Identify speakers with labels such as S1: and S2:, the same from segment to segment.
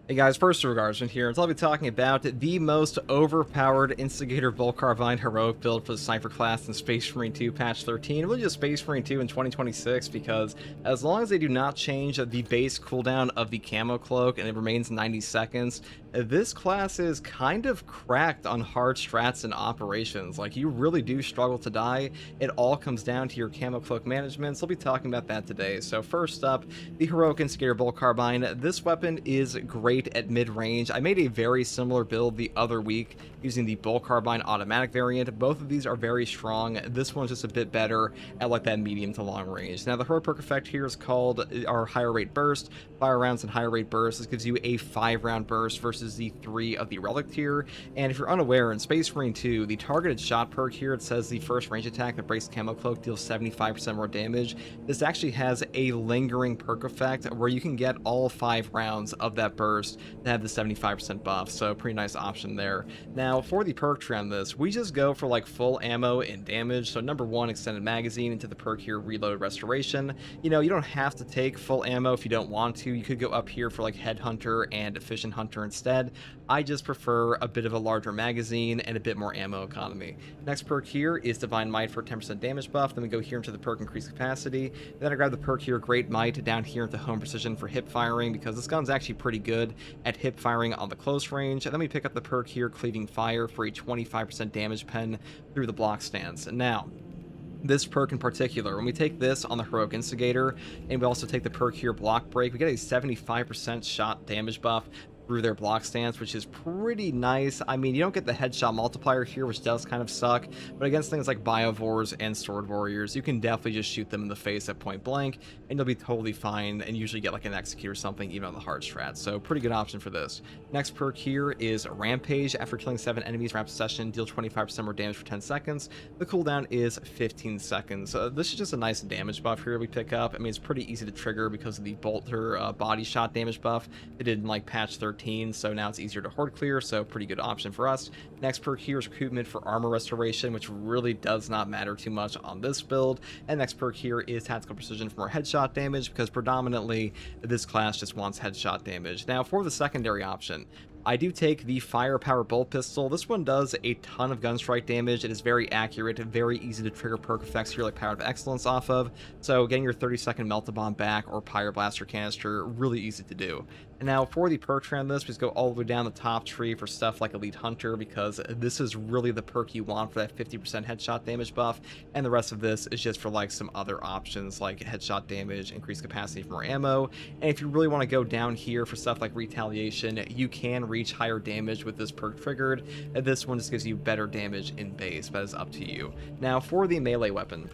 S1: Hey guys, first regardment here, so I'll be talking about the most overpowered Instigator Bolt Carbine heroic build for the Sniper class in Space Marine 2 patch 13, really just Space Marine 2 in 2026, because as long as they do not change the base cooldown of the camo cloak and it remains 90 seconds, this class is kind of cracked on hard strats and operations. Like, you really do struggle to die. It all comes down to your camo cloak management, so I'll be talking about that today. So first up, the heroic Instigator Bolt Carbine. This weapon is great at mid-range. I made a very similar build the other week using the Bolt Carbine automatic variant. Both of these are very strong. This one's just a bit better at like that medium to long range. Now the heroic perk effect here is called our higher rate burst. Fire rounds and higher rate burst. This gives you a 5-round burst versus the 3 of the relic tier. And if you're unaware, in Space Marine 2, the targeted shot perk here, it says the first range attack that breaks camo cloak deals 75% more damage. This actually has a lingering perk effect where you can get all 5 rounds of that burst to have the 75% buff, so pretty nice option there. Now for the perk tree on this, we just go for like full ammo and damage. So number 1, extended magazine, into the perk here, reload restoration. You know, you don't have to take full ammo if you don't want to. You could go up here for like headhunter and efficient hunter instead. I just prefer a bit of a larger magazine and a bit more ammo economy. Next perk here is divine might for 10% damage buff. Then we go here into the perk increased capacity. Then I grab the perk here, great might, down here into home precision for hip firing, because this gun's actually pretty good at hip firing on the close range. And then we pick up the perk here, cleaving fire, for a 25% damage pen through the block stance. And now this perk in particular, when we take this on the heroic instigator and we also take the perk here, block break, we get a 75% shot damage buff through their block stance, which is pretty nice. I mean, you don't get the headshot multiplier here, which does kind of suck, but against things like biovores and sword warriors, you can definitely just shoot them in the face at point blank and you'll be totally fine, and usually get like an execute or something even on the hard strat. So pretty good option for this. Next perk here is rampage. After killing 7 enemies rapid session, deal 25% more damage for 10 seconds. The cooldown is 15 seconds. This is just a nice damage buff here we pick up. I mean, it's pretty easy to trigger because of the bolter body shot damage buff they did in like patch 13, so now it's easier to horde clear, so pretty good option for us. Next perk here is recruitment for armor restoration, which really does not matter too much on this build. And next perk here is tactical precision for more headshot damage, because predominantly this class just wants headshot damage. Now for the secondary option, I do take the firepower bolt pistol. This one does a ton of gun strike damage. It is very accurate, very easy to trigger perk effects here like Power of Excellence off of. So getting your 30-second Melta Bomb back or Pyre Blaster canister, really easy to do. And now for the perk tree on this, we just go all the way down the top tree for stuff like Elite Hunter, because this is really the perk you want for that 50% headshot damage buff. And the rest of this is just for like some other options like headshot damage, increased capacity for more ammo. And if you really want to go down here for stuff like retaliation, you can reach higher damage with this perk triggered. And this one just gives you better damage in base, but it's up to you. Now for the melee weapon,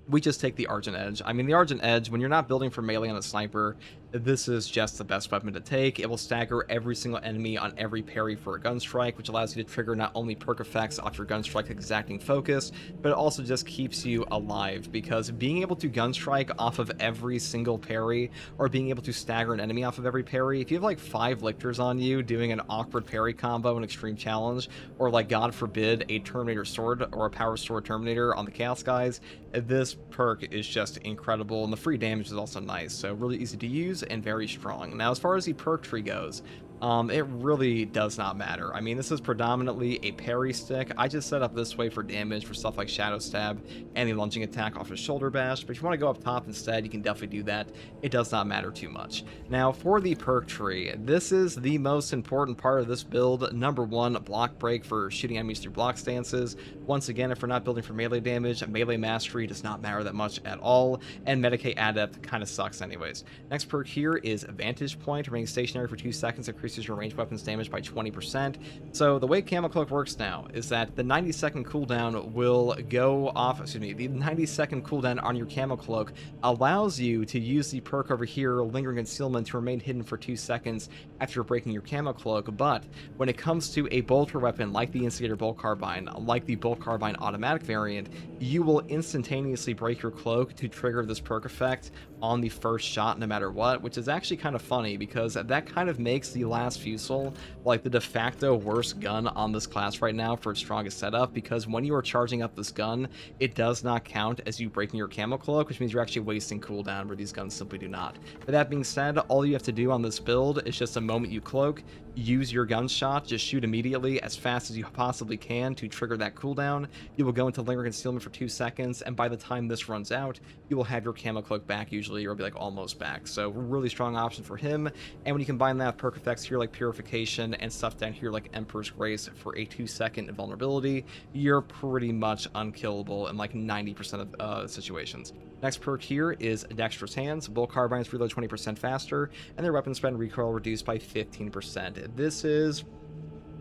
S1: we just take the Argent Edge. I mean, the Argent Edge, when you're not building for melee on a sniper, this is just the best weapon to take. It will stagger every single enemy on every parry for a gun strike, which allows you to trigger not only perk effects off your gun strike exacting focus, but it also just keeps you alive, because being able to gun strike off of every single parry, or being able to stagger an enemy off of every parry, if you have like 5 lictors on you doing an awkward parry combo in Extreme Challenge, or like God forbid a Terminator sword or a Power Sword Terminator on the Chaos guys, this perk is just incredible, and the free damage is also nice, so really easy to use and very strong. Now as far as the perk tree goes, it really does not matter. I mean, this is predominantly a parry stick. I just set up this way for damage for stuff like Shadow Stab and the lunging attack off of Shoulder Bash, but if you want to go up top instead, you can definitely do that. It does not matter too much. Now for the perk tree, this is the most important part of this build. Number 1, block break for shooting enemies through block stances. Once again, if we're not building for melee damage, melee mastery does not matter that much at all, and Medicae Adept kind of sucks anyways. Next perk here is Vantage Point. Remaining stationary for 2 seconds increases your ranged weapons damage by 20%. So the way Camo Cloak works now is that the 90-second cooldown will go off, the 90-second cooldown on your Camo Cloak allows you to use the perk over here, Lingering Concealment, to remain hidden for 2 seconds after you're breaking your Camo Cloak. But when it comes to a bolter weapon like the Instigator Bolt Carbine, like the Bolt Carbine automatic variant, you will instantaneously break your cloak to trigger this perk effect on the first shot no matter what, which is actually kind of funny because that kind of makes the last Fusel like the de facto worst gun on this class right now for its strongest setup, because when you are charging up this gun, it does not count as you breaking your camo cloak, which means you're actually wasting cooldown where these guns simply do not. But that being said, all you have to do on this build is just a moment you cloak, use your gunshot, just shoot immediately as fast as you possibly can to trigger that cooldown. You will go into lingering concealment for 2 seconds, and by the time this runs out, you will have your camo cloak back usually, or be like almost back. So really strong option for him. And when you combine that with perk effects here like Purification and stuff down here like Emperor's Grace for a 2-second invulnerability, you're pretty much unkillable in like 90% of situations. Next perk here is Dexterous Hands. Bolt carbines reload 20% faster, and their weapon spend recoil reduced by 15%. This is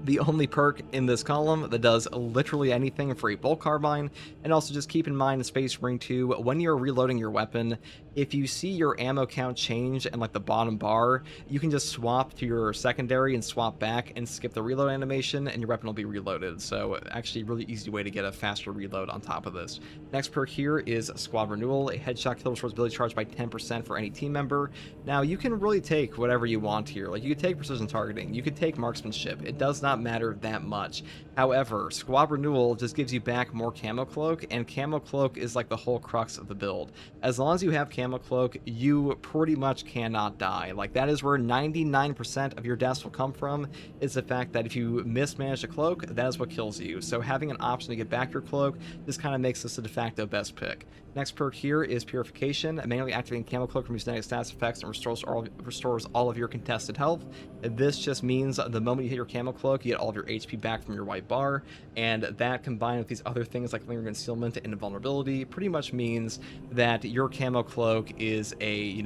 S1: the only perk in this column that does literally anything for a bolt carbine. And also just keep in mind in Space Marine 2, when you're reloading your weapon, if you see your ammo count change in like the bottom bar, you can just swap to your secondary and swap back and skip the reload animation, and your weapon will be reloaded. So actually really easy way to get a faster reload on top of this. Next perk here is Squad Renewal. A headshot kill restores ability charge by 10% for any team member. Now you can really take whatever you want here. Like you could take precision targeting, you could take marksmanship. It does not matter that much. However, Squad Renewal just gives you back more camo cloak, and camo cloak is like the whole crux of the build. As long as you have camo cloak, you pretty much cannot die. Like that is where 99% of your deaths will come from, is the fact that if you mismanage a cloak, that is what kills you. So having an option to get back your cloak just kind of makes this a de facto best pick. Next perk here is Purification. Manually activating camo cloak removes negative status effects and restores all of your contested health. This just means the moment you hit your camo cloak, you get all of your HP back from your white bar, and that combined with these other things like lingering concealment and invulnerability pretty much means that your camo cloak is a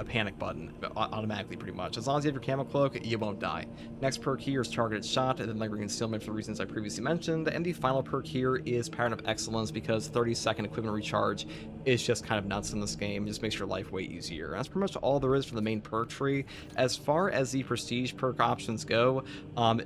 S1: panic button automatically pretty much. As long as you have your camo cloak, you won't die. Next perk here is Targeted Shot, and then lingering concealment for the reasons I previously mentioned. And the final perk here is Pattern of Excellence, because 30-second equipment recharge is just kind of nuts in this game. It just makes your life way easier. That's pretty much all there is for the main perk tree. As far as the prestige perk options go,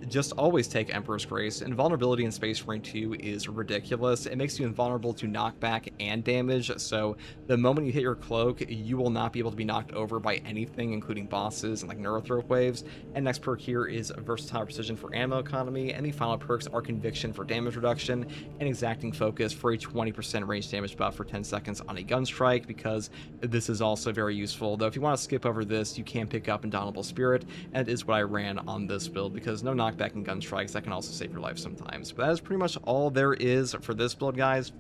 S1: just always take Emperor's Grace. Invulnerability in Space Marine 2 is ridiculous. It makes you invulnerable to knockback and damage, so the moment you hit your cloak, you will not be able to be knocked over by anything, including bosses and like Neurothrope waves. And next perk here is Versatile Precision for ammo economy, and the final perks are Conviction for damage reduction and Exacting Focus for a 20% range damage buff for 10 seconds on a gun strike, because this is also very useful. Though if you want to skip over this, you can pick up Indomitable Spirit, and it is what I ran on this build, because no knockback and gun strikes, that can also save your life sometimes. But that is pretty much all there is for this build, guys.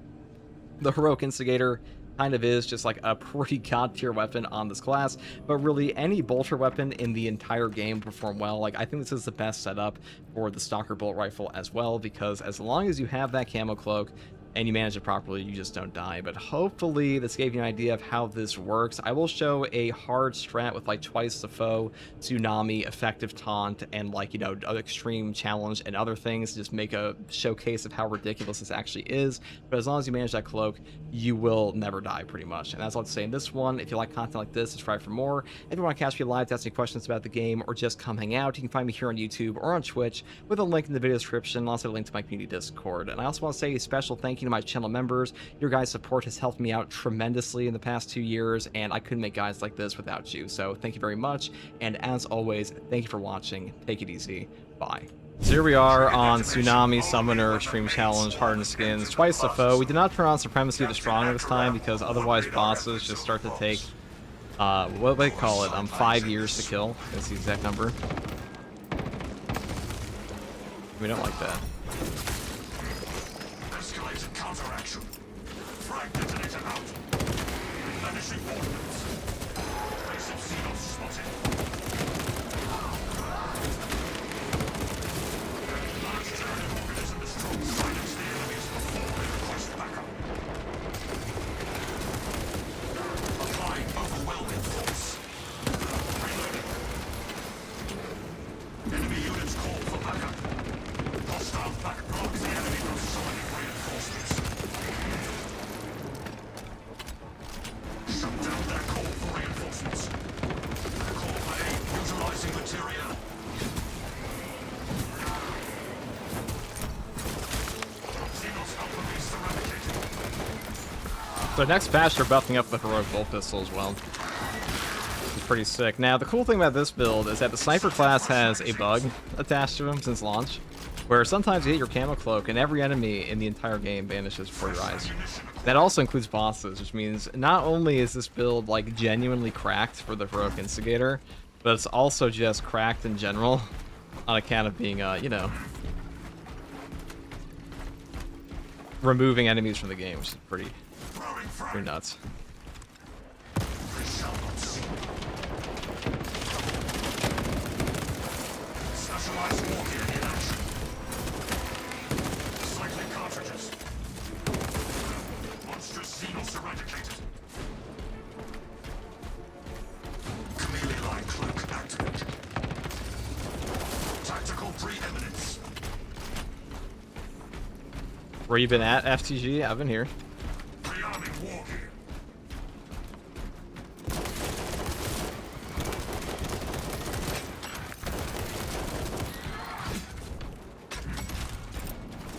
S1: The Heroic Instigator kind of is just like a pretty god tier weapon on this class, but really any bolter weapon in the entire game will perform well. Like I think this is the best setup for the Stalker bolt rifle as well, because as long as you have that camo cloak and you manage it properly, you just don't die. But hopefully this gave you an idea of how this works. I will show a hard strat with like twice the foe, tsunami, effective taunt, and like, extreme challenge and other things to just make a showcase of how ridiculous this actually is. But as long as you manage that cloak, you will never die pretty much. And that's all to say in this one. If you like content like this, subscribe for more. If you want to catch me live to ask me questions about the game or just come hang out, you can find me here on YouTube or on Twitch with a link in the video description, and also a link to my community Discord. And I also want to say a special thank you to my channel members. Your guys' support has helped me out tremendously in the past 2 years, and I couldn't make guys like this without you. So thank you very much, and as always, thank you for watching. Take it easy. Bye. So here we are on Tsunami, Summoner, Extreme Challenge, Hardened Skins, twice the foe. We did not turn on Supremacy of the Strong this time, because otherwise bosses just start to take, what do they call it, 5 years to kill. That's the exact number. We don't like that.
S2: Escalated counteraction. Frag detonator out. Replenishing ordnance. Base of Xenos spotted. Large terminal organism destroyed. Silence the enemies before they request backup. Applying overwhelming force. Reloading. Enemy units call for backup. Hostile back block the enemy from summoning reinforcements. Shut down their call for reinforcements. Call for aid utilizing material. Xenos Alpha Beast eradicated.
S1: So next patch, they're buffing up the Heroic Bolt Pistol as well. pretty sick. Now, the cool thing about this build is that the Sniper class has a bug attached to him since launch, where sometimes you hit your camo cloak and every enemy in the entire game vanishes before your eyes. That also includes bosses, which means not only is this build like genuinely cracked for the heroic Instigator, but it's also just cracked in general on account of being, you know, removing enemies from the game, which is pretty nuts. Where you been at, FTG? I've been here.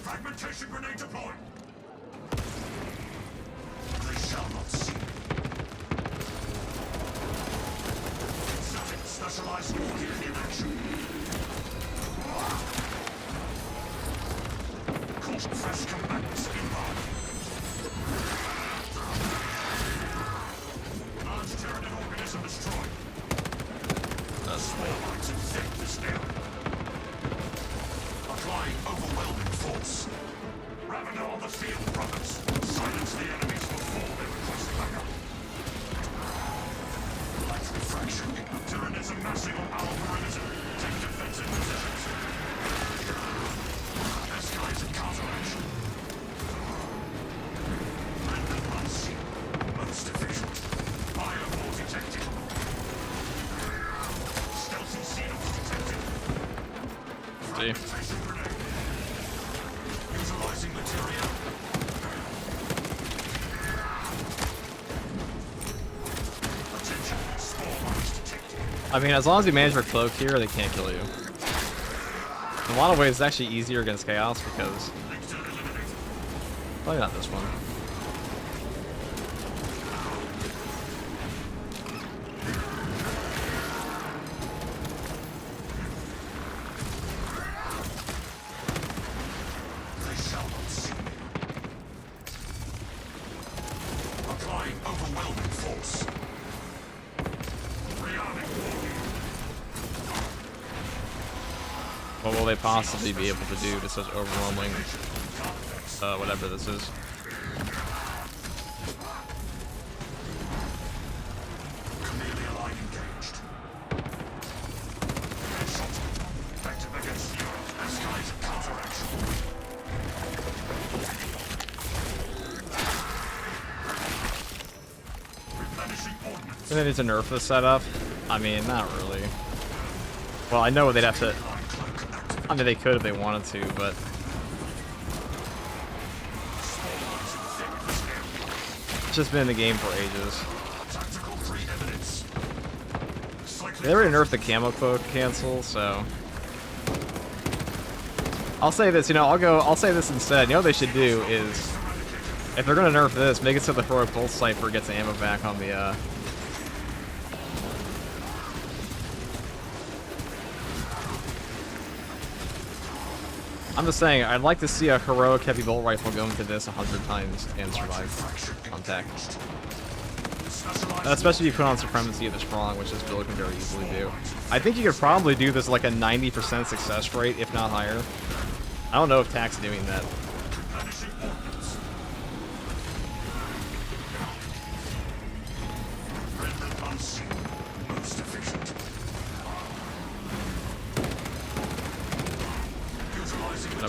S2: Fragmentation grenade deployed. They shall not see. Inserting specialized wargear in action. Fresh combatants inbound. Large Tyranid organism destroyed. Small lights infect this area. Applying overwhelming force. Ravener on the field, brothers. Silence the enemies before they request backup. Light refraction. Tyranids amassing on our perimeter. Take defensive positions. Escalated counteraction. Random unseen. Most efficient. Firewall detected. Stealthy seals detected. Fragmentation grenade. Utilizing material. Attention. Spore mines detected.
S1: I mean, as long as you manage your cloak here, they can't kill you. In a lot of ways, it's actually easier against Chaos because... Probably not this one.
S2: They shall not see me. Applying overwhelming force. Rearming wargear.
S1: What will they possibly be able to do to such overwhelming, whatever this is?
S2: Chameleon line engaged. Headshot. Effective against you. Escalated counteraction. Replenishing ordnance.
S1: Do they need to nerf this setup? I mean, not really. Well, I know they'd have to... I mean, they could if they wanted to, but... It's just been in the game for ages.
S2: Tactical preeminence.
S1: They already nerfed the camo cloak cancel, so... I'll say this, you know, I'll say this instead. You know what they should do is... If they're gonna nerf this, make it so the heroic Bolt Sniper gets ammo back on the, I'm just saying, I'd like to see a heroic heavy bolt rifle go into this 100 times and survive on tech. Especially if you put on Supremacy of the Strong, which this build can very easily do. I think you could probably do this like a 90% success rate, if not higher. I don't know if TAC's doing that. No,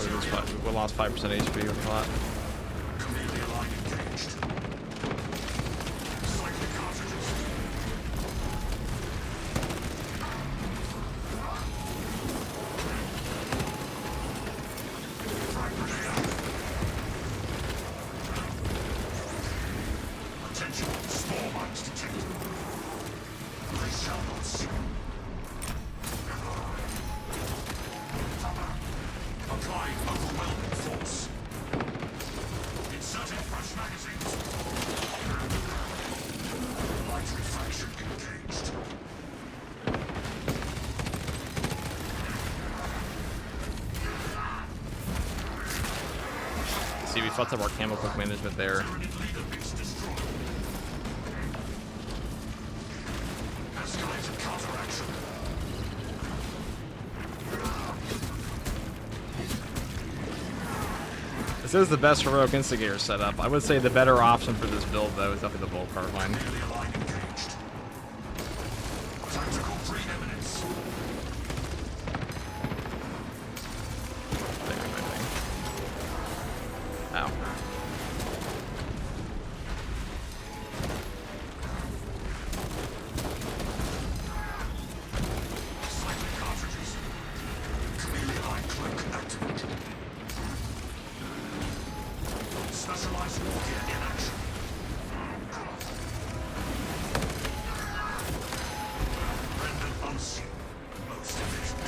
S1: we lost 5% HP with that.
S2: Attention, spore mines detected. They shall not see. Applying overwhelming force. Inserting fresh magazines. Light refraction engaged.
S1: See, we fucked up our camo click management there.
S2: Tyranid leader bits destroyed. Escalated counteraction.
S1: This is the best heroic instigator setup. I would say the better option for this build, though, is definitely the Volcar line.
S2: Clearly aligned engaged. Tactical preeminence.
S1: Ow.
S2: Cycling cartridges. Chameleon eye cloak activate. Specialized wargear in action. Rendered unseen. Most efficient.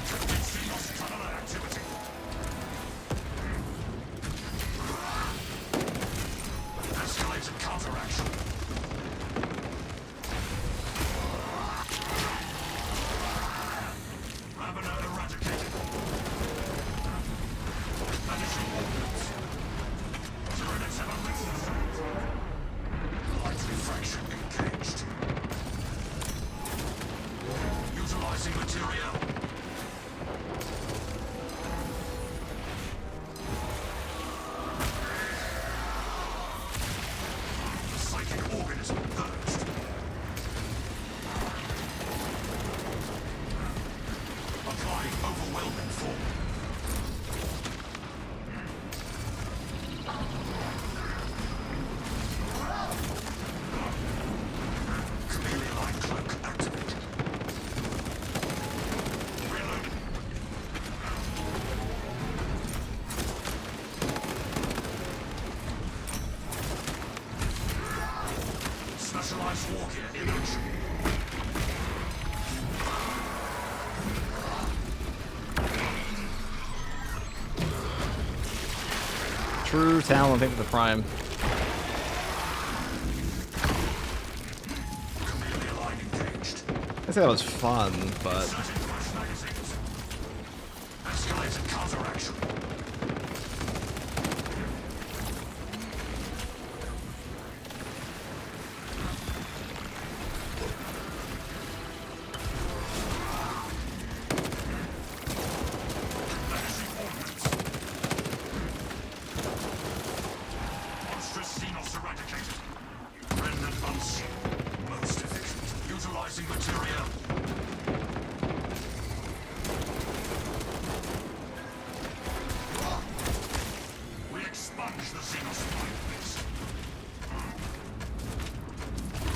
S2: Captain Xenos tunneler activity. Escalated counteraction. Ravener eradicated. Vanishing ordnance. Tyranids have unleashed themselves. Light refraction engaged. Utilizing material. The psychic organism purged. Applying overwhelming form. Chameleon eye cloak activate. Reloading. Specialized wargear in action.
S1: True talent, I think, for the Prime.
S2: Chameleon line engaged.
S1: I say that was fun, but
S2: Setting flash magazines. Escalated counteraction. Vanishing ordnance. Monstrous Xenos eradicated. Rendered unseen. Most efficient. Utilizing material. We expunge the Xenos mind beast.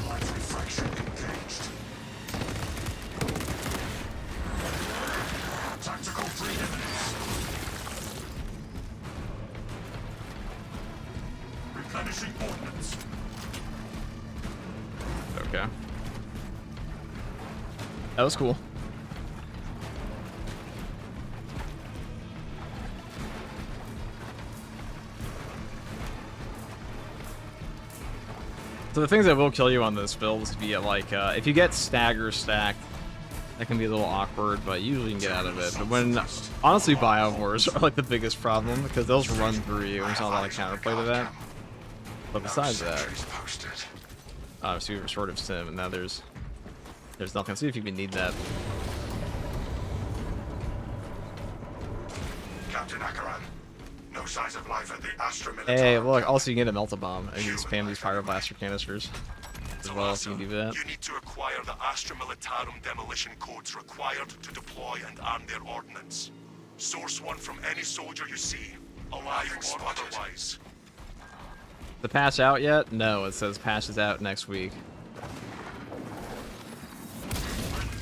S2: Light refraction engaged. Tactical preeminence. Replenishing ordnance.
S1: okay. That was cool. So the things that will kill you on this build is via like if you get stagger stacked, that can be a little awkward, but usually you can get out of it. But when honestly biovores are like the biggest problem because they'll just run through you and there's not a lot of counterplay to that. But besides that,
S2: Posted.
S1: so you restorative sim, and now there's nothing. See if you can need that.
S2: Captain Akaran. No signs of life at the Astra Militarum.
S1: Hey, look, also you can get a melt bomb and you can spam these pyroblaster canisters as well, so you can do that.
S2: You need to acquire the Astra Militarum demolition codes required to deploy and arm their ordnance. Source one from any soldier you see, alive or otherwise.
S1: The patch out yet? No, it says patch is out next week.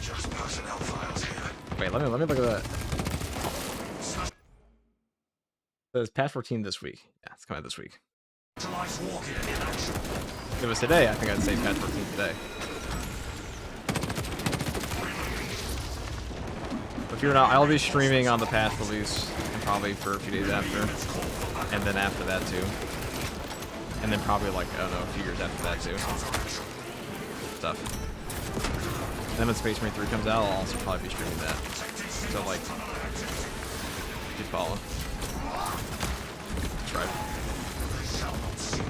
S2: Just personnel files here.
S1: Wait, let me look at that. It says patch 14 this week. Yeah, it's coming out this week.
S2: Specialized wargear in action.
S1: If it was today, I think I'd say patch 14 today. If you're not, I'll be streaming on the patch release and probably for a few days after, and then after that too, and then probably like I don't know a few years after that too. Stuff. And then when Space Marine 3 comes out, I'll also probably be streaming that. So like, Keep following. That's right.
S2: They shall not see me.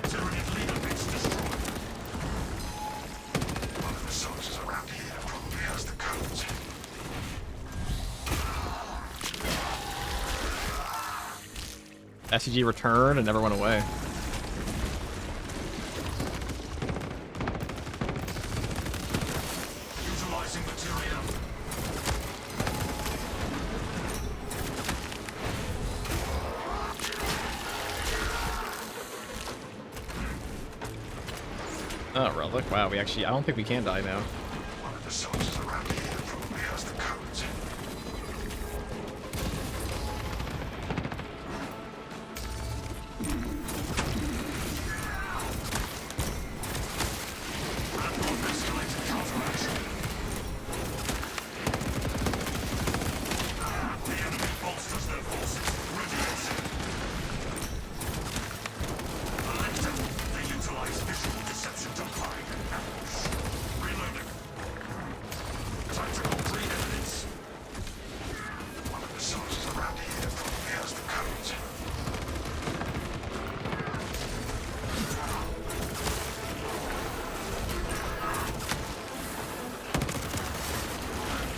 S2: Tyranid leader bits destroyed. One of the soldiers around here probably has the codes.
S1: SCG returned and never went away.
S2: Utilizing material.
S1: Oh, relic. Wow, we actually, I don't think we can die now.
S2: One of the soldiers around here probably has the codes. Random escalated counteraction. The enemy bolsters their forces. Radiation. Elected. They utilize visual deception to hide and ambush. Reloading. Tactical pre-evidence. One of the soldiers around here probably has the codes.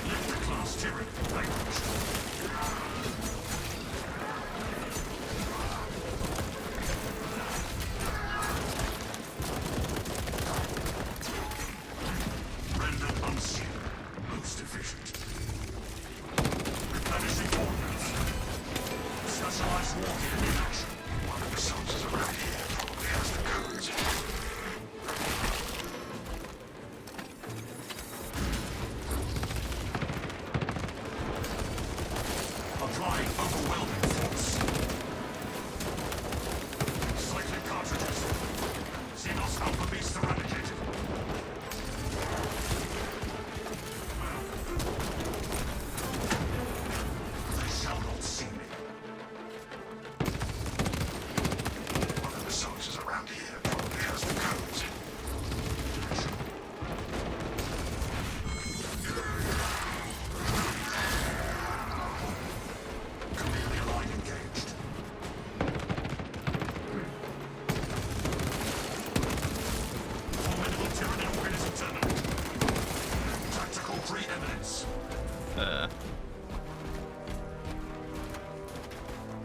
S2: Lift the class Tyranid language. Rendered unseen. Most efficient. Replenishing ordnance. Specialized wargear in action. One of the soldiers around here probably has the codes. Applying overwhelming force. Cycling cartridges. Xenos Alpha Beast eradicated. They shall not see me. One of the soldiers around here probably has the codes. Chameleon line engaged. Formidable Tyranid organism terminate. Tactical preeminence.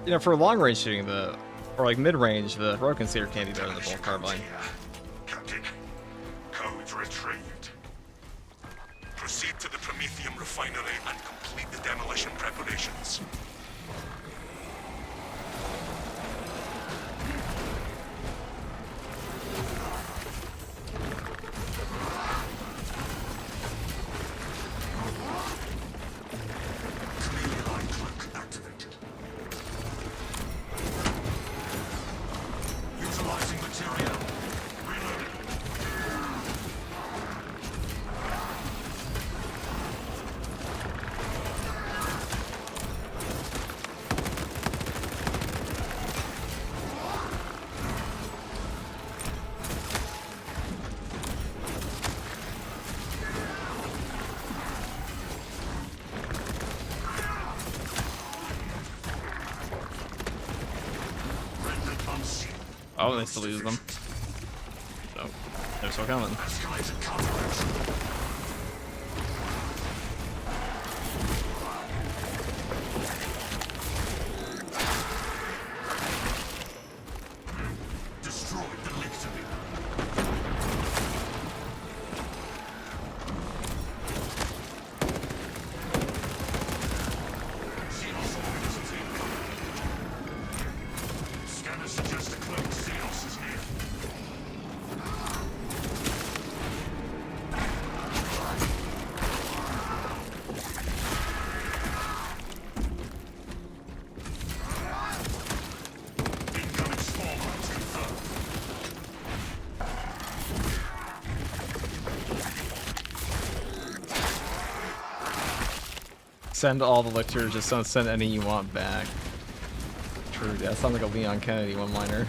S1: You know, for long range shooting, or like mid range, the Heroic Instigator can't be better than the Bolt Carbine.
S2: Captain, codes retrieved. Proceed to the Promethium refinery and complete the demolition preparations. Chameleon line cloak activated. Utilizing material. Reloading. Rendered unseen.
S1: Oh, they still use them. So, they're still coming.
S2: Escalated counteraction. Destroyed the Lictory. Xenos organisms incoming. Scanners suggest a cloaked Xenos is near. Incoming swarm runs confirmed.
S1: Send all the lictors, just don't send any you want back. True, that sounds like a Leon Kennedy one-liner.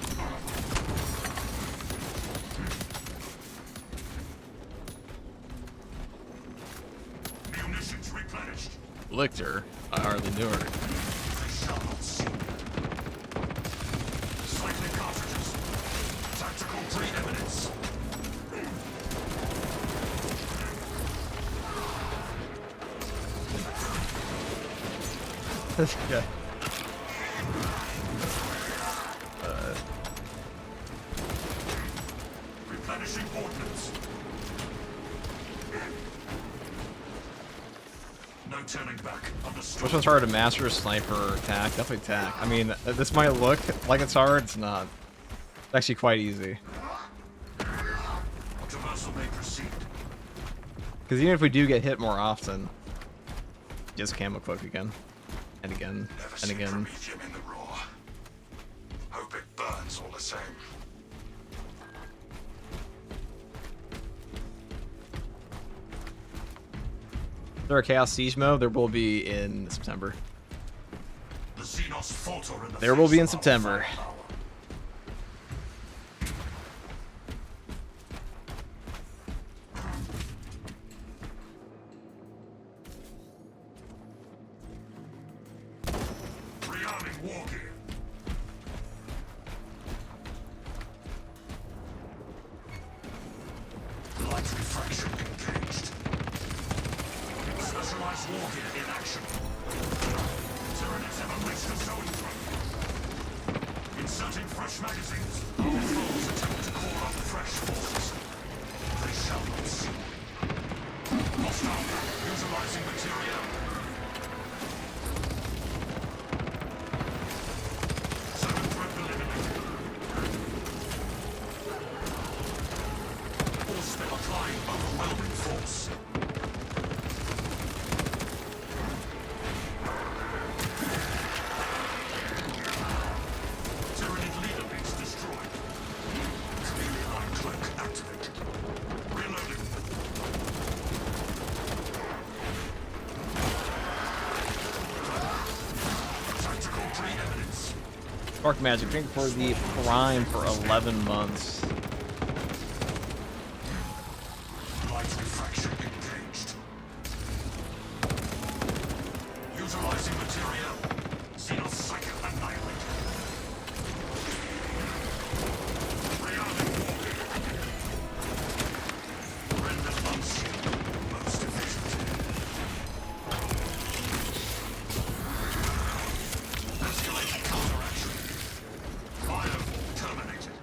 S2: Munitions replenished.
S1: Lichter. I hardly knew her.
S2: They shall not see. Cycling cartridges. Tactical preeminence.
S1: This guy.
S2: Replenishing ordnance. No turning back. Understood.
S1: Which one's harder to master, sniper or attack? Definitely attack. I mean, this might look like it's hard, it's not. It's actually quite easy.
S2: Traversal may proceed.
S1: Because even if we do get hit more often, just camo cloak again. And again.
S2: Never
S1: And
S2: seen
S1: again.
S2: Prometheum in the raw. Hope it burns all the same.
S1: Is there a Chaos Siege mode? There will be in September.
S2: The Xenos falter in the
S1: There will be in
S2: face of our
S1: September.
S2: firepower. Rearming war gear. Light refraction engaged. Specialized war gear in action. Tyranids have unleashed a zone threat. Inserting fresh magazines. Our foes attempt to call up fresh forces. They shall not see. Hostile utilizing material. Zone threat eliminated. All spell applying overwhelming force. Tyranid leader base destroyed. Chameleon line cloak activated. Reloading. Tactical preeminence.
S1: Dark Magic, drink for the Prime for 11 months.
S2: Light refraction engaged. Utilizing material. Xenos cycle annihilated. Rearming wargear. Render unseen. Most efficient. Escalating counteraction. Firewall terminated.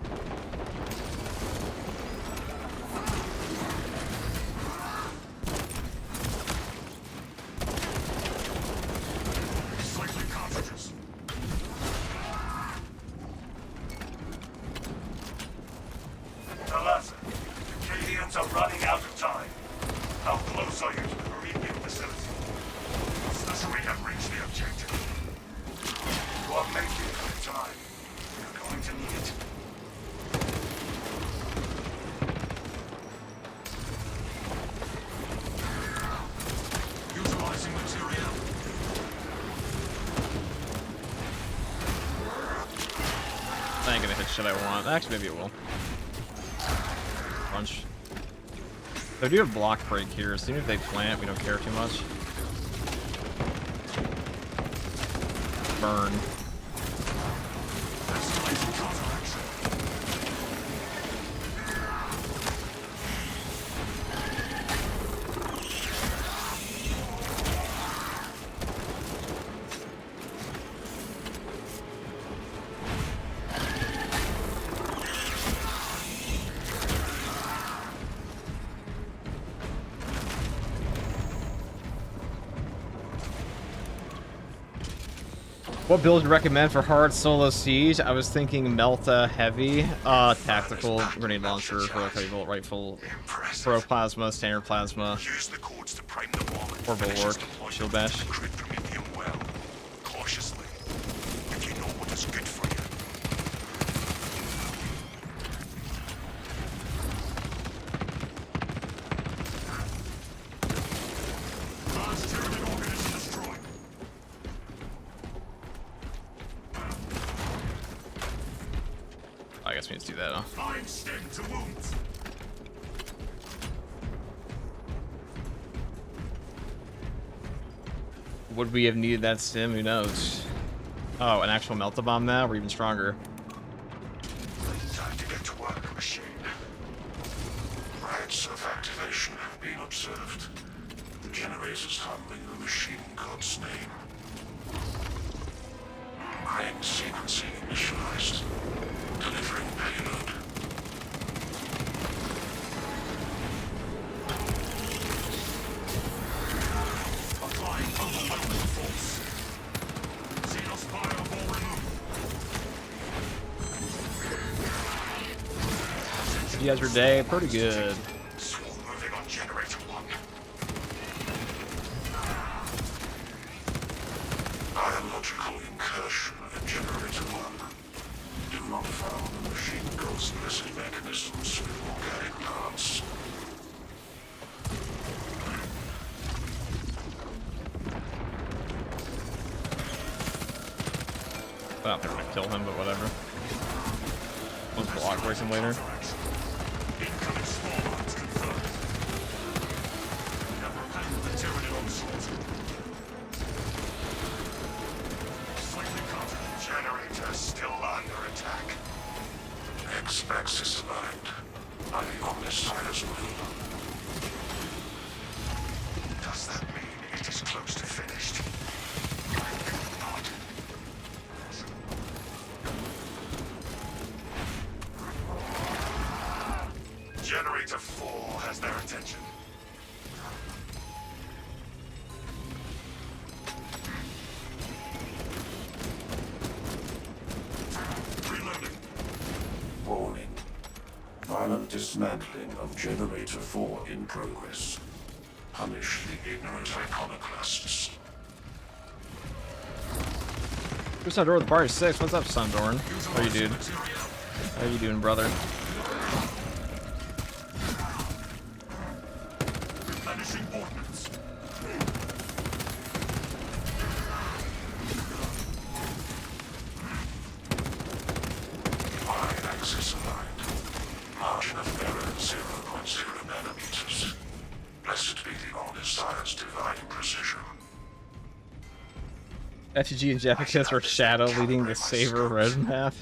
S2: Cycling cartridges. Talasa, the Cadians are running out of time. How close are you to the Prometheum facility? Does we have reached the objective? You are making good time. You're going to need it. Utilizing material.
S1: I ain't gonna hit shit I want. Actually, maybe it will. Punch. So I do have block break here, so even if they plant, we don't care too much. Burn.
S2: Escalating counteraction.
S1: What build do you recommend for hard solo siege? I was thinking Melta heavy, tactical grenade launcher, heroic heavy bolt rifle, pro plasma, standard plasma,
S2: Use the codes to prime the bomb and
S1: or
S2: finish
S1: bulwark,
S2: its deployment.
S1: shield bash.
S2: Recruit Prometheum well, cautiously, if you know what is good for you. Large Tyranid organism destroyed.
S1: I guess we need to do that, huh?
S2: Line stem to wounds.
S1: Would we have needed that sim? Who knows? Oh, an actual melta bomb now? We're even stronger.
S2: Time to get to work, machine. Rights of activation have been observed. The generator's handling the machine god's name. Crane sequencing initialized. Delivering payload. Applying overwhelming force. Xenos fireball removed.
S1: You guys your day? Pretty good.
S2: Swarm moving on generator 1. Biological incursion at generator 1. Do not found the machine god's missing mechanisms with organic parts.
S1: I don't think we're gonna kill him, but whatever. Let's block racing later.
S2: Incoming small arms confirmed. Never handled the tyranny onslaught. Slightly cut. Generator still under attack. X-axis aligned. On this side as well. Does that mean it is close to finished? I think not. Generator 4 has their attention. Reloading. Warning. Violent dismantling of Generator 4 in progress. Punish the ignorant iconoclasts.
S1: Who's Sundor with the party 6? What's up, Sundorn? How are you, dude? How are you doing, brother?
S2: Replenishing ordnance. Y-axis aligned. Margin of error 0.0 nanometers. Blessed be the Omnissiah's divine precision.
S1: FTG and Jepicus are shadow leading the Saber roadmap.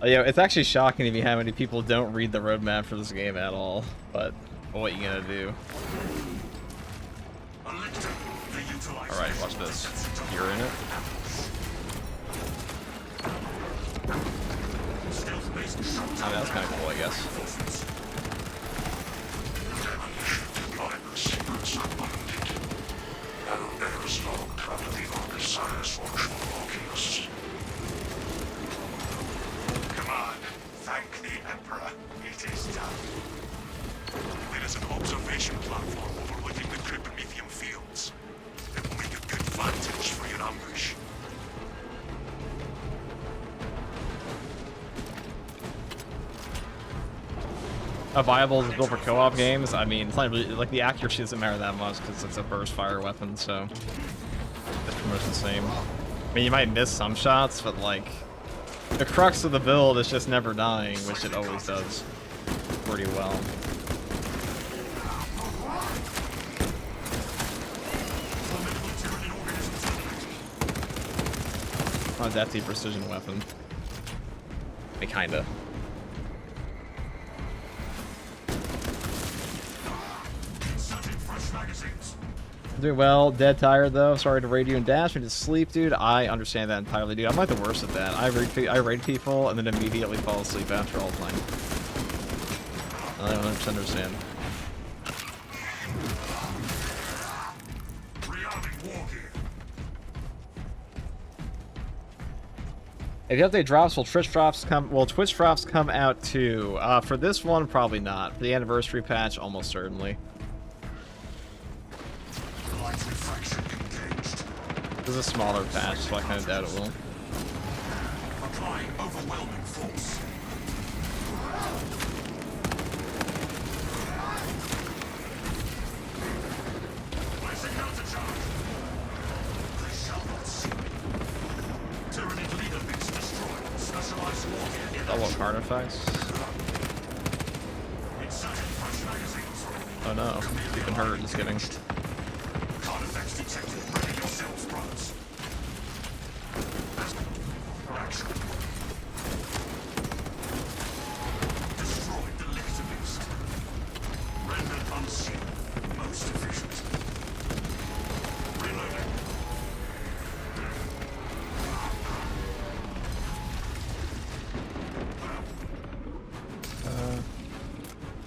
S1: Oh, yeah, it's actually shocking to me how many people don't read the roadmap for this game at all. But what you gonna do? Alright, watch this. You're in it. Oh, that's kind of cool, I guess.
S2: Demolition deployment sequence unlocked. No errors logged under the Omnissiah's watchful Oculus. Come on, thank the Emperor. It is done. There is an observation platform overlooking the Cryptomethium fields. It will make a good vantage for your ambush.
S1: A viable is built for co-op games. I mean, it's not really, like, the accuracy doesn't matter that much because it's a burst fire weapon, so it's pretty much the same. I mean, you might miss some shots, but like the crux of the build is just never dying, which it always does pretty well. Not that deep precision weapon. I mean, kinda. Doing well, dead tired though. Sorry to raid you and dash me to sleep, dude. I understand that entirely, dude. I'm like the worst at that. I raid people and then immediately fall asleep after all the time. I don't 100% understand. If the update drops, will Twitch drops come? Will Twitch drops come out too? For this one, probably not. For the anniversary patch, almost certainly. This is a smaller patch, so I kind of doubt it will.
S2: Applying overwhelming force. Placing countercharge. They shall not see me. Tyranid leader bits destroyed. Specialized warfare.
S1: Double artifacts.
S2: Inserting fresh magazines.
S1: Oh no, you've been hurt. Just kidding.
S2: Card effects detected. Ready yourselves, brothers. Action. Destroy the Lictor Beast. Rendered unseen. Most efficient. Reloading.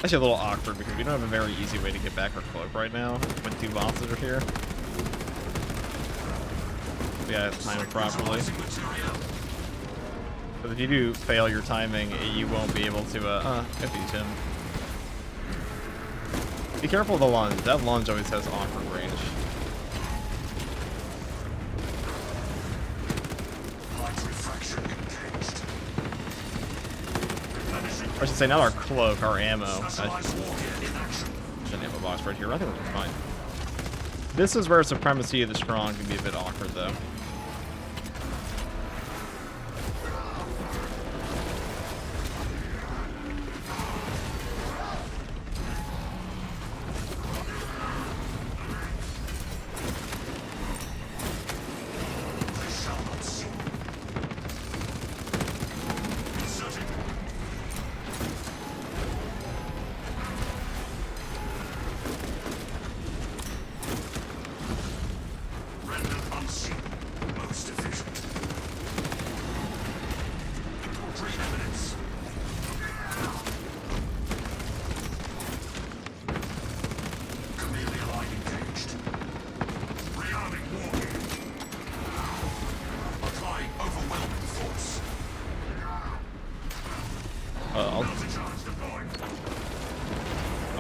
S1: Actually a little awkward because we don't have a very easy way to get back our cloak right now when two bosses are here. We gotta time it properly. But if you do fail your timing, you won't be able to defeat him. Be careful of the lunge. That lunge always has awkward range. Or I should say, not our cloak, our ammo. There's an ammo box right here. I think we're fine. This is where Supremacy of the Strong can be a bit awkward, though.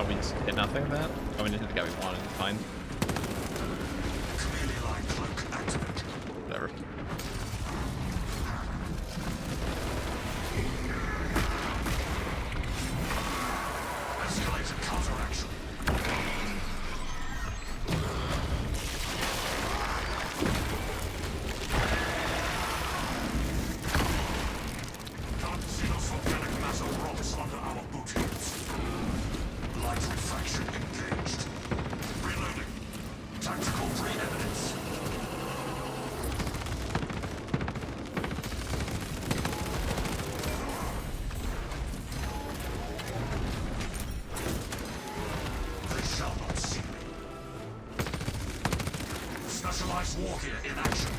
S1: Oh, we just hit nothing of that? Oh, we didn't hit the guy we wanted. Fine. Whatever.
S2: Escalated counteraction. Can't see those volcanic mass of rocks under our boot heels. Light refraction engaged. Reloading. Tactical pre-eminence. They shall not see me. Specialized war gear in action.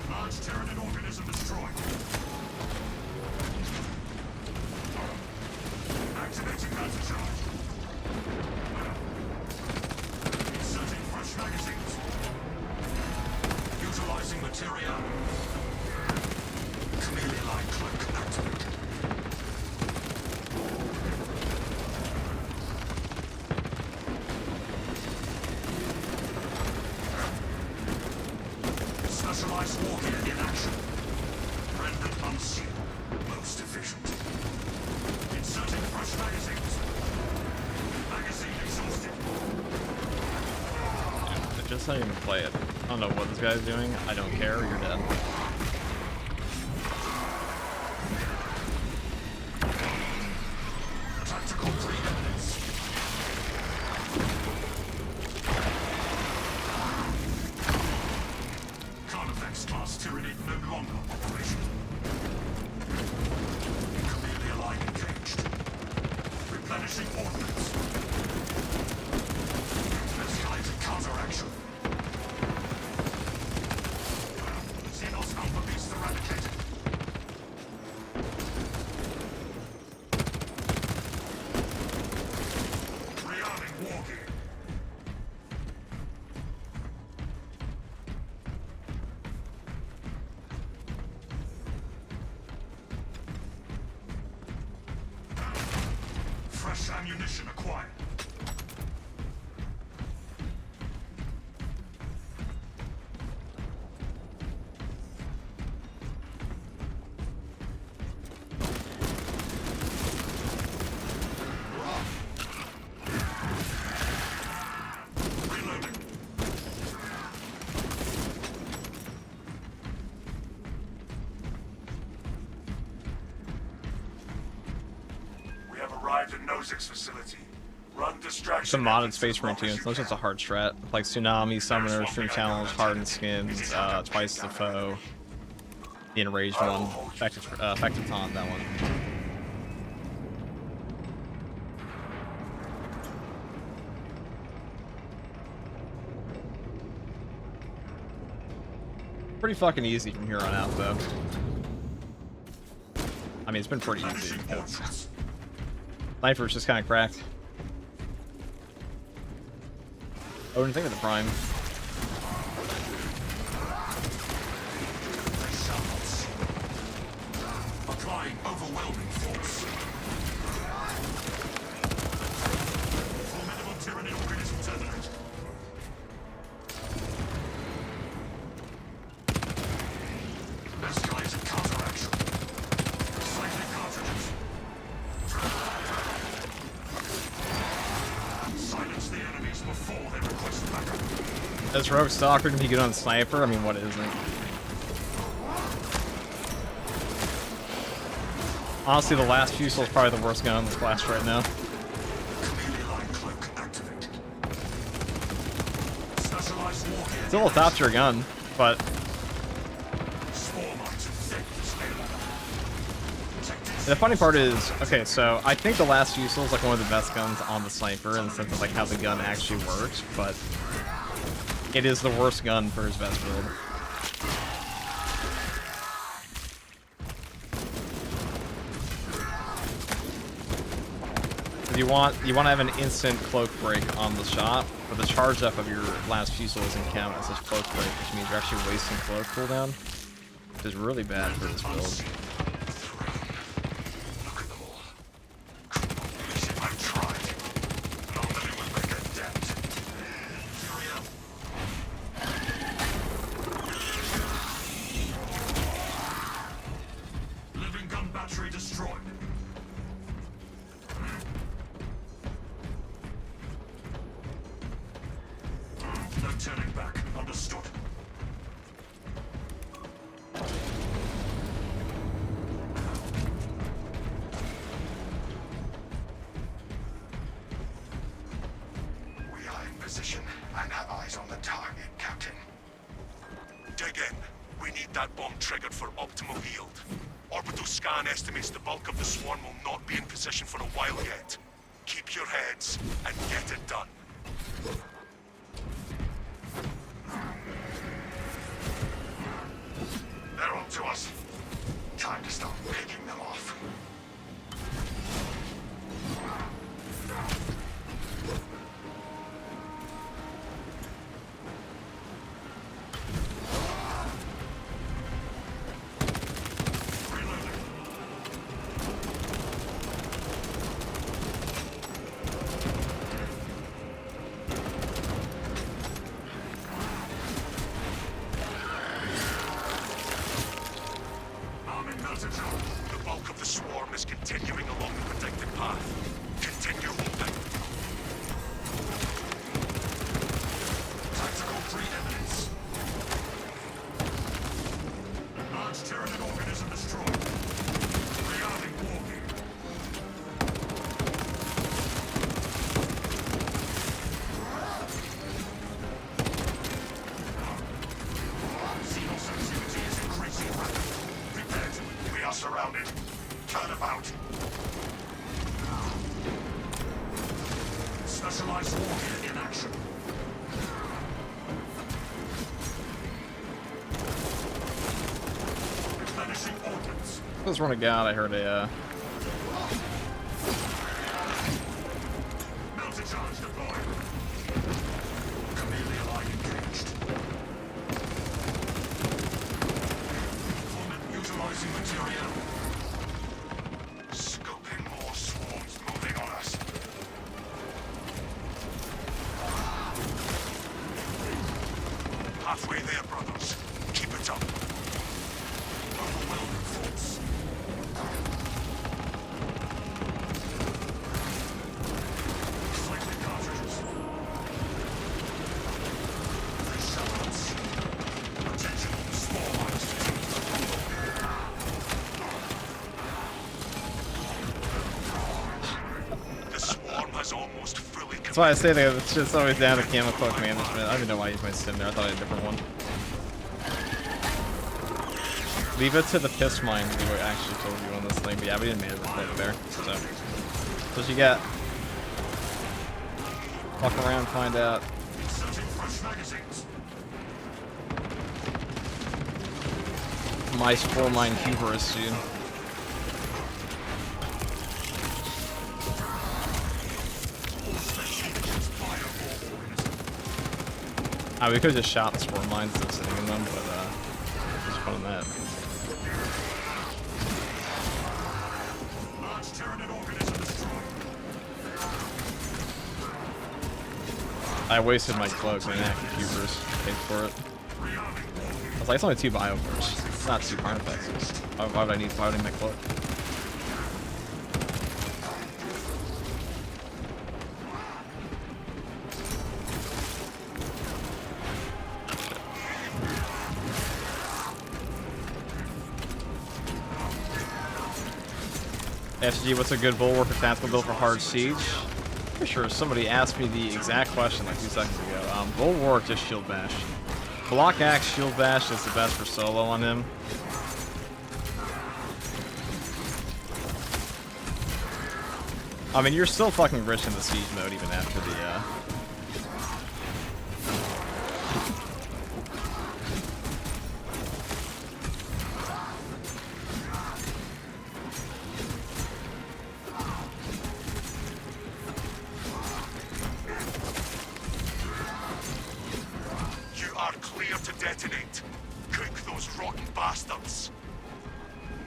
S2: Large Terran organism destroyed. Activating counter charge. Inserting fresh magazines. Utilizing materia. Chameleon-like cloak activated. Specialized war gear in action. Rendered unseen. Most efficient. Inserting fresh magazines. Magazine exhausted.
S1: Yeah, just how you even play it. I don't know what this guy's doing. I don't care. You're dead.
S2: Tactical pre-eminence. Carnifex class Tyranid no longer operational. Chameleon line engaged. Replenishing ordnance. Escalated counteraction. Xenos Alpha Beast eradicated. Rearming war gear. Fresh ammunition acquired. Reloading. arrived at Nozick's facility. Run distraction.
S1: Some modded
S2: efforts
S1: Space
S2: as
S1: Marine
S2: long
S1: too.
S2: as
S1: It's
S2: you
S1: not just
S2: can.
S1: a hard strat. Like Tsunami, Summoner, Stream Challenge, Hardened Skins, twice the foe. The Enraged one. Effective taunt, that one. Pretty fucking easy from here on out, though. I mean, it's been pretty easy because Sniper's just kind of cracked. Oh, didn't think of the Prime.
S2: Applying overwhelming force. Formidable tyranny organism terminate. Escalated counteraction. Recycling cartridges. Silence the enemies before they request backup.
S1: Is Rogue Stalker gonna be good on Sniper? I mean, what isn't? Honestly, the last Fusel is probably the worst gun in this class right now. Still a top tier gun, but the funny part is, okay, so I think the last Fusel is like one of the best guns on the Sniper in the sense of like how the gun actually works, but it is the worst gun for his best build. You want to have an instant cloak break on the shot, but the charge up of your last Fusel doesn't count as a cloak break, which means you're actually wasting cloak cooldown, which is really bad for this build.
S2: Living gun battery destroyed. No turning back. Understood. We are in position and have eyes on the target, Captain. Dig in. We need that bomb triggered for optimal yield. Orbital scan estimates the bulk of the swarm will not be in position for a while yet. Keep your heads and get it done. They're on to us. Time to start picking them off. The bulk of the swarm is continuing along the predicted path. Continue holding. Tactical preeminence. Large Tyranid organism destroyed. Rearming walking. Xenos activity is increasing rapidly. Prepare to it. We are surrounded. Turn about. Specialized warfare in action. Replenishing ordnance.
S1: Let's run a god. I heard a
S2: Melter charge deployed. Chameleon eye engaged. Utilizing material. Scoping more swarms moving on us. Halfway there, brothers. Keep it up. Overwhelming force. Cycling cartridges. Reshots. Attention, small arms.
S1: That's why I say that it's just always down to camo cloak management. I don't even know why I used my sim there. I thought I had a different one. Leave it to the piss mine to do what I actually told you on this thing. But yeah, we didn't manage the cloak there. So, what you got? Walk around, find out. My 4-mine hubris, dude. We could have just shot the spore mines instead of sitting in them, but just fun in that. I wasted my cloak and active hubris paid for it. I was like, it's only 2 biocores. It's not 2 artifacts. Why would I need my cloak? SG, what's a good bulwark or tactical build for hard siege? Pretty sure somebody asked me the exact question like 2 seconds ago. Bulwark, just shield bash. Block axe, shield bash is the best for solo on him. I mean, you're still fucking rich in the siege mode even after the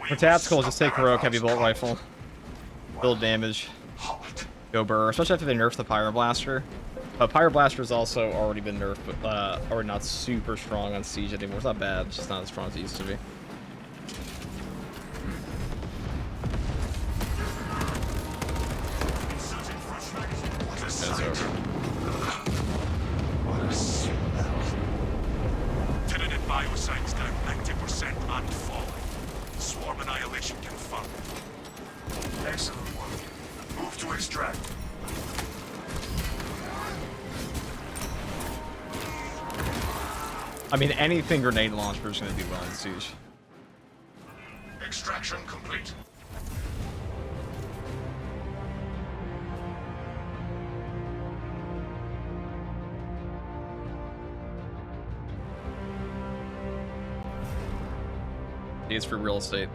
S1: For tactical, just take heroic heavy bolt rifle. Build damage. Go burr, especially after they nerfed the Pyroblaster. But Pyroblaster's also already been nerfed, but already not super strong on siege anymore. It's not bad, it's just not as strong as it used to be. It's over.
S2: Tentative biosigns down 90% and falling. Swarm annihilation confirmed. Excellent work. Move to extract.
S1: I mean, anything grenade launcher is going to do well in siege.
S2: Extraction complete.
S1: It's for real estate.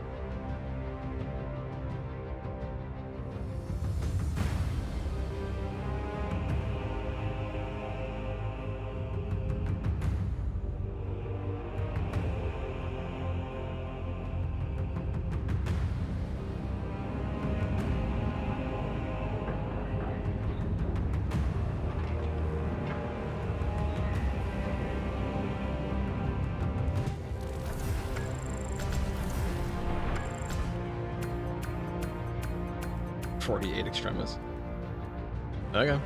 S1: Extremis. Okay.